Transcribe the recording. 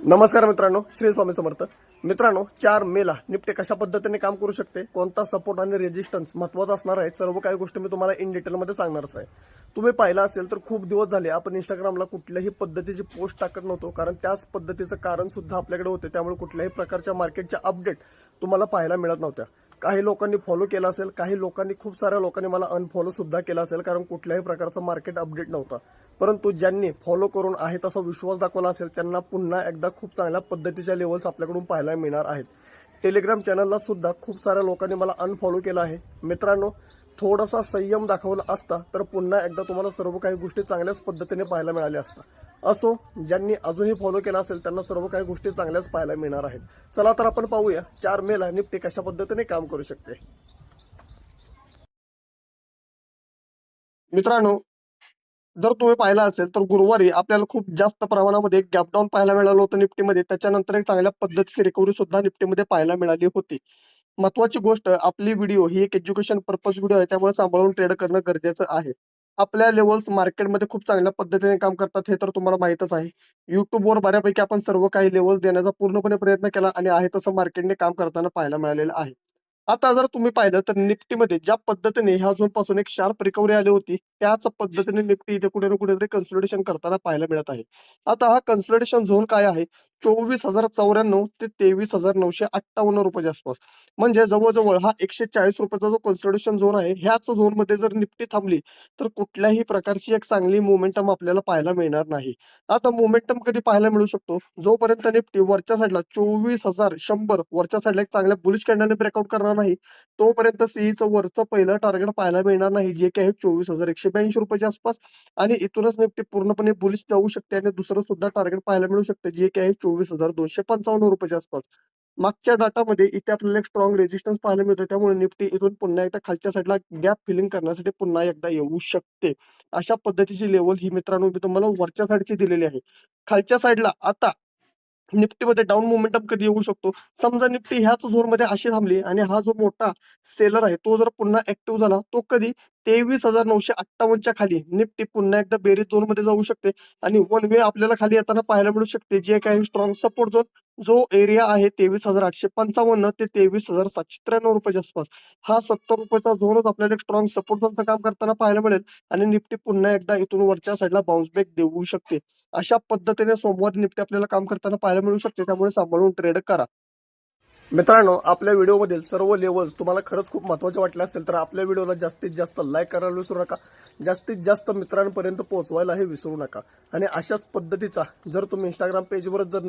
नमस्कार मित्रांनो, श्री स्वामी समर्थ. मित्रांनो, 4 मेला निफ्टी कशा पद्धतीने काम करू शकते, कोणता सपोर्ट आणि रेजिस्टन्स महत्त्वाचा असणार आहे, सर्व काही गोष्टी मी तुम्हाला इन डिटेलमध्ये सांगणारच आहे. तुम्ही पाहिला असेल तर खूप दिवस झाले आपण इंस्टाग्रामला कुठल्याही पद्धतीची पोस्ट टाकत नव्हतो, कारण त्याच पद्धतीचं कारण सुद्धा आपल्याकडे होते. त्यामुळे कुठल्याही प्रकारच्या मार्केटच्या अपडेट तुम्हाला पाहायला मिळत नव्हत्या. काही लोकांनी फॉलो केला असेल, काही लोकांनी खूप साऱ्या लोकांनी मला अनफॉलो सुद्धा केला असेल, कारण कुठल्याही प्रकारचं मार्केट अपडेट नव्हता. परंतु ज्यांनी फॉलो करून आहे तसा विश्वास दाखवला असेल त्यांना पुन्हा एकदा खूप चांगल्या पद्धतीच्या लेवल्स आपल्याकडून पाहायला मिळणार आहेत. टेलिग्राम चॅनलला सुद्धा खूप साऱ्या लोकांनी मला अनफॉलो केलं आहे. मित्रांनो, थोडासा संयम दाखवला असता तर पुन्हा एकदा तुम्हाला सर्व काही गोष्टी चांगल्याच पद्धतीने पाहायला मिळाल्या असता. असो, ज्यांनी अजूनही फॉलो केला असेल त्यांना सर्व काही गोष्टी चांगल्याच पाहायला मिळणार आहेत. चला तर आपण पाहूया 4 मेला निफ्टी कशा पद्धतीने काम करू शकते. मित्रांनो, जर तुम्ही पाहिला असेल तर गुरुवारी आपल्याला खूप जास्त प्रमाणामध्ये गॅपडाऊन पाहायला मिळालं होतं निफ्टीमध्ये. त्याच्यानंतर एक चांगल्या पद्धतीची रिकव्हरी सुद्धा निफ्टीमध्ये पाहायला मिळाली होती. महत्वाची गोष्ट, आपली व्हिडिओ ही एक एज्युकेशन पर्पज व्हिडिओ आहे, त्यामुळे सांभाळून ट्रेड करणं गरजेचं आहे. आपल्या लेवल्स मार्केटमध्ये खूप चांगल्या पद्धतीने काम करतात हे तर तुम्हाला माहितच आहे. युट्यूबवर बऱ्यापैकी आपण सर्व काही लेवल्स देण्याचा पूर्णपणे प्रयत्न केला आणि आहे तसं मार्केटने काम करताना पाहायला मिळालेलं आहे. आता जर तुम्ही पाहिलं तर निफ्टीमध्ये ज्या पद्धतीने ह्या झोन पासून एक शार्प रिकव्हरी आली होती, त्याच पद्धतीने निफ्टी इथे कुठे ना कुठेतरी कन्सोलिडेशन करताना पाहायला मिळत आहे. आता हा कन्सोलिडेशन झोन काय आहे? 24,094 ते 23,958 रुपयाच्या आसपास. म्हणजे जवळजवळ हा 140 रुपयाचा जो कन्सोलिडेशन झोन आहे, ह्याच झोनमध्ये जर निफ्टी थांबली तर कुठल्याही प्रकारची एक चांगली मोमेंटम आपल्याला पाहायला मिळणार नाही. आता मोमेंटम कधी पाहायला मिळू शकतो? जोपर्यंत निफ्टी वरच्या साईडला 24,100 वरच्या साईडला एक चांगल्या बुलिश कॅन्डलने ब्रेकआउट करणार नाही, तोपर्यंत सीईचं वरचं पहिलं टार्गेट पाहायला मिळणार नाही, जे की आहे 24,182 रुपयाच्या आसपास. आणि इथूनच निफ्टी पूर्णपणे बुलिश जाऊ शकते आणि दुसरं सुद्धा टार्गेट पाहायला मिळू शकते, जे की आहे 24,255 रुपयाच्या आसपास. मागच्या डाटामध्ये इथे आपल्याला एक स्ट्रॉंग रेजिस्टन्स पाहायला मिळतो, त्यामुळे निफ्टी इथून पुन्हा एकदा खालच्या साईडला गॅप फिलिंग करण्यासाठी पुन्हा एकदा येऊ शकते. अशा पद्धतीची लेवल ही मित्रांनो मी तुम्हाला वरच्या साईडची दिलेली आहे. खालच्या साईडला आता निफ्टीमध्ये डाऊन मोमेंटम कधी येऊ शकतो? समजा निफ्टी ह्याच झोनमध्ये अशी थांबली आणि हा जो मोठा सेलर आहे तो जर पुन्हा ऍक्टिव्ह झाला, तो कधी 23,958च्या खाली निफ्टी पुन्हा एकदा बेरीज झोनमध्ये जाऊ शकते आणि वन वे आपल्याला खाली येताना पाहायला मिळू शकते, जे काही स्ट्रॉंग सपोर्ट झोन जो एरिया आहे 23,855 ते 23,793 रुपयाच्या आसपास. हा 70 रुपयाचा झोनच आपल्याला एक स्ट्रॉंग सपोर्ट झोनचं काम करताना पाहायला मिळेल आणि निफ्टी पुन्हा एकदा इथून वरच्या साईडला बाउन्स बॅक देऊ शकते. अशा पद्धतीने सोमवारी निफ्टी आपल्याला काम करताना पाहायला मिळू शकते, त्यामुळे सांभाळून ट्रेड करा. मित्रांनो, आपल्या व्हिडिओमधील सर्व लेवल्स तुम्हाला खरंच खूप महत्त्वाचे वाटले असतील तर आपल्या व्हिडिओला जास्तीत जास्त लाईक करायला विसरू नका, जास्तीत जास्त मित्रांपर्यंत पोहोचवायला हे विसरू नका. आणि अशाच पद्धतीचा जर तुम्ही इंस्टाग्राम पेजवर जर